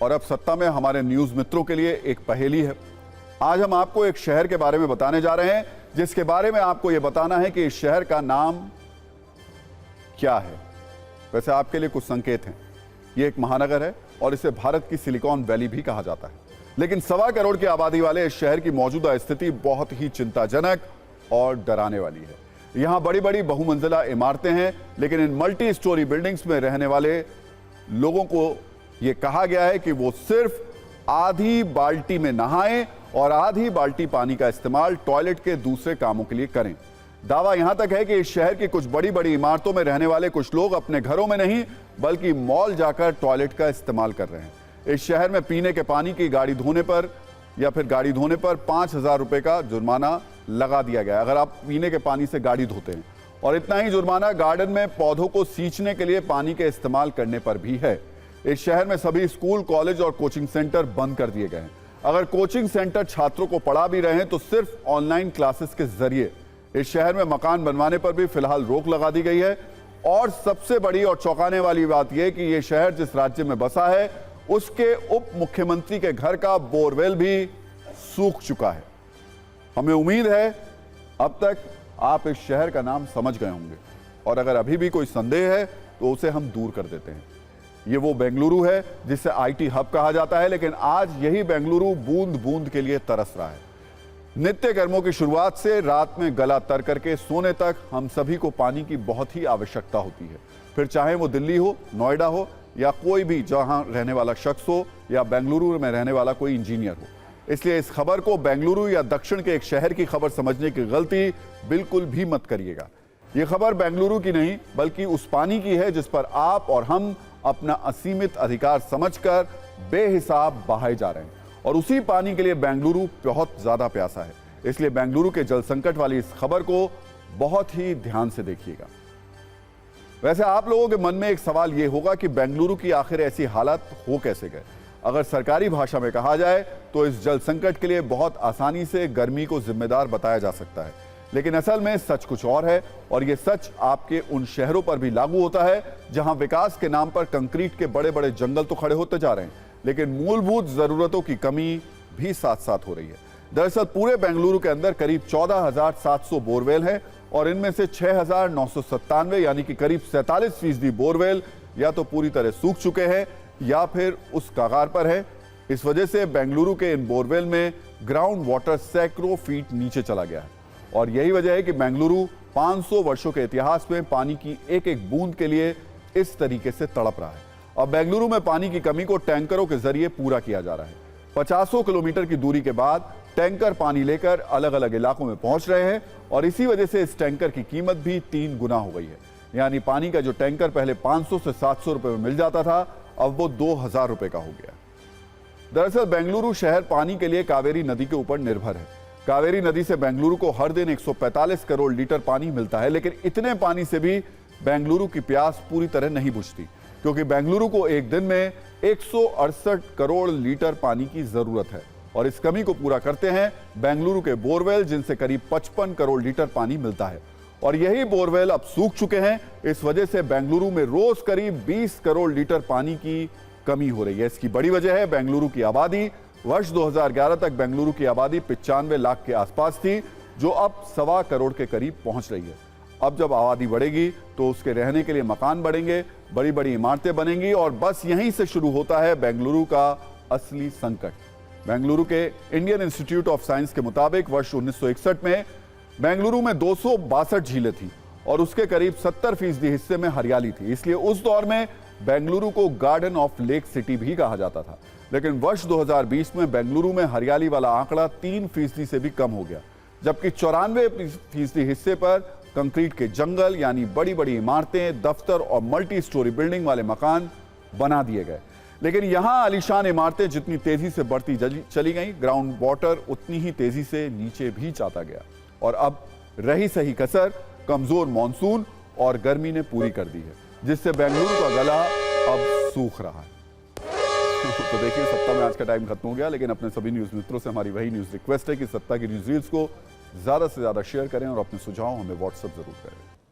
और अब सत्ता में हमारे न्यूज मित्रों के लिए एक पहेली है। आज हम आपको एक शहर के बारे में बताने जा रहे हैं, जिसके बारे में आपको यह बताना है कि इस शहर का नाम क्या है। वैसे आपके लिए कुछ संकेत हैं। यह एक महानगर है और इसे भारत की सिलिकॉन वैली भी कहा जाता है, लेकिन 1.25 करोड़ की आबादी वाले इस शहर की मौजूदा स्थिति बहुत ही चिंताजनक और डराने वाली है। यहां बड़ी बड़ी बहुमंजिला इमारतें हैं, लेकिन इन मल्टी स्टोरी बिल्डिंग्स में रहने वाले लोगों को यह कहा गया है कि वो सिर्फ आधी बाल्टी में नहाएं और आधी बाल्टी पानी का इस्तेमाल टॉयलेट के दूसरे कामों के लिए करें। दावा यहां तक है कि इस शहर की कुछ बड़ी बड़ी इमारतों में रहने वाले कुछ लोग अपने घरों में नहीं बल्कि मॉल जाकर टॉयलेट का इस्तेमाल कर रहे हैं। इस शहर में पीने के पानी की गाड़ी धोने पर या फिर गाड़ी धोने पर 5,000 रुपए का जुर्माना लगा दिया गया अगर आप पीने के पानी से गाड़ी धोते हैं, और इतना ही जुर्माना गार्डन में पौधों को सींचने के लिए पानी के इस्तेमाल करने पर भी है। इस शहर में सभी स्कूल, कॉलेज और कोचिंग सेंटर बंद कर दिए गए हैं। अगर कोचिंग सेंटर छात्रों को पढ़ा भी रहे हैं तो सिर्फ ऑनलाइन क्लासेस के जरिए। इस शहर में मकान बनवाने पर भी फिलहाल रोक लगा दी गई है। और सबसे बड़ी और चौंकाने वाली बात यह कि यह शहर जिस राज्य में बसा है उसके उप मुख्यमंत्री के घर का बोरवेल भी सूख चुका है। हमें उम्मीद है अब तक आप इस शहर का नाम समझ गए होंगे, और अगर अभी भी कोई संदेह है तो उसे हम दूर कर देते हैं। ये वो बेंगलुरु है जिसे आईटी हब कहा जाता है, लेकिन आज यही बेंगलुरु बूंद बूंद के लिए तरस रहा है। नित्य कर्मों की शुरुआत से रात में गला तर करके सोने तक हम सभी को पानी की बहुत ही आवश्यकता होती है, फिर चाहे वो दिल्ली हो, नोएडा हो या कोई भी जहां रहने वाला शख्स हो या बेंगलुरु में रहने वाला कोई इंजीनियर हो। इसलिए इस खबर को बेंगलुरु या दक्षिण के एक शहर की खबर समझने की गलती बिल्कुल भी मत करिएगा। यह खबर बेंगलुरु की नहीं बल्कि उस पानी की है जिस पर आप और हम अपना असीमित अधिकार समझकर बेहिसाब बहाए जा रहे हैं, और उसी पानी के लिए बेंगलुरु बहुत ज्यादा प्यासा है। इसलिए बेंगलुरु के जल संकट वाली इस खबर को बहुत ही ध्यान से देखिएगा। वैसे आप लोगों के मन में एक सवाल यह होगा कि बेंगलुरु की आखिर ऐसी हालत हो कैसे गए। अगर सरकारी भाषा में कहा जाए तो इस जल संकट के लिए बहुत आसानी से गर्मी को जिम्मेदार बताया जा सकता है, लेकिन असल में सच कुछ और है। और यह सच आपके उन शहरों पर भी लागू होता है जहां विकास के नाम पर कंक्रीट के बड़े बड़े जंगल तो खड़े होते जा रहे हैं, लेकिन मूलभूत जरूरतों की कमी भी साथ साथ हो रही है। दरअसल पूरे बेंगलुरु के अंदर करीब 14,700 बोरवेल है, और इनमें से 6,997 यानी कि करीब 47% बोरवेल या तो पूरी तरह सूख चुके हैं या फिर उस कगार पर है। इस वजह से बेंगलुरु के इन बोरवेल में ग्राउंड वाटर सैकड़ों फीट नीचे चला गया है, और यही वजह है कि बेंगलुरु 500 वर्षों के इतिहास में पानी की एक एक बूंद के लिए इस तरीके से तड़प रहा है। अब बेंगलुरु में पानी की कमी को टैंकरों के जरिए पूरा किया जा रहा है। 50 किलोमीटर की दूरी के बाद टैंकर पानी लेकर अलग अलग इलाकों में पहुंच रहे हैं, और इसी वजह से इस टैंकर की कीमत भी 3 गुना हो गई है। यानी पानी का जो टैंकर पहले 500 से 700 रुपए में मिल जाता था, अब वो 2,000 रुपए का हो गया। दरअसल बेंगलुरु शहर पानी के लिए कावेरी नदी के ऊपर निर्भर है। कावेरी नदी से बेंगलुरु को हर दिन 145 करोड़ लीटर पानी मिलता है, लेकिन इतने पानी से भी बेंगलुरु की प्यास पूरी तरह नहीं बुझती, क्योंकि बेंगलुरु को एक दिन में 168 करोड़ लीटर पानी की जरूरत है, और इस कमी को पूरा करते हैं बेंगलुरु के बोरवेल, जिनसे करीब 55 करोड़ लीटर पानी मिलता है। और यही बोरवेल अब सूख चुके हैं। इस वजह से बेंगलुरु में रोज करीब 20 करोड़ लीटर पानी की कमी हो रही है। इसकी बड़ी वजह है बेंगलुरु की आबादी। वर्ष 2011 तक बेंगलुरु की आबादी 95 लाख के आसपास थी, जो अब 1.25 करोड़ के करीब पहुंच रही है। अब जब आबादी बढ़ेगी तो उसके रहने के लिए मकान बढ़ेंगे, बड़ी बड़ी इमारतें बनेंगी, और बस यहीं से शुरू होता है बेंगलुरु का असली संकट। बेंगलुरु के इंडियन इंस्टीट्यूट ऑफ साइंस के मुताबिक वर्ष 1961 में बेंगलुरु में 262 झीलें थी, और उसके करीब 70% हिस्से में हरियाली थी। इसलिए उस दौर में बेंगलुरु को गार्डन ऑफ लेक सिटी भी कहा जाता था। लेकिन वर्ष 2020 में बेंगलुरु में हरियाली वाला आंकड़ा 3% से भी कम हो गया, जबकि 94% हिस्से पर कंक्रीट के जंगल यानी बड़ी बड़ी इमारतें, दफ्तर और मल्टी स्टोरी बिल्डिंग वाले मकान बना दिए गए। लेकिन यहां आलीशान इमारतें जितनी तेजी से बढ़ती चली गई, ग्राउंड वाटर उतनी ही तेजी से नीचे भी जाता गया, और अब रही सही कसर कमजोर मॉनसून और गर्मी ने पूरी कर दी है, जिससे बेंगलुरु का गला अब सूख रहा है। तो देखिए, सत्ता में आज का टाइम खत्म हो गया, लेकिन अपने सभी न्यूज मित्रों से हमारी वही न्यूज रिक्वेस्ट है कि सत्ता की न्यूज रील्स को ज्यादा से ज्यादा शेयर करें और अपने सुझाव हमें व्हाट्सएप जरूर करें।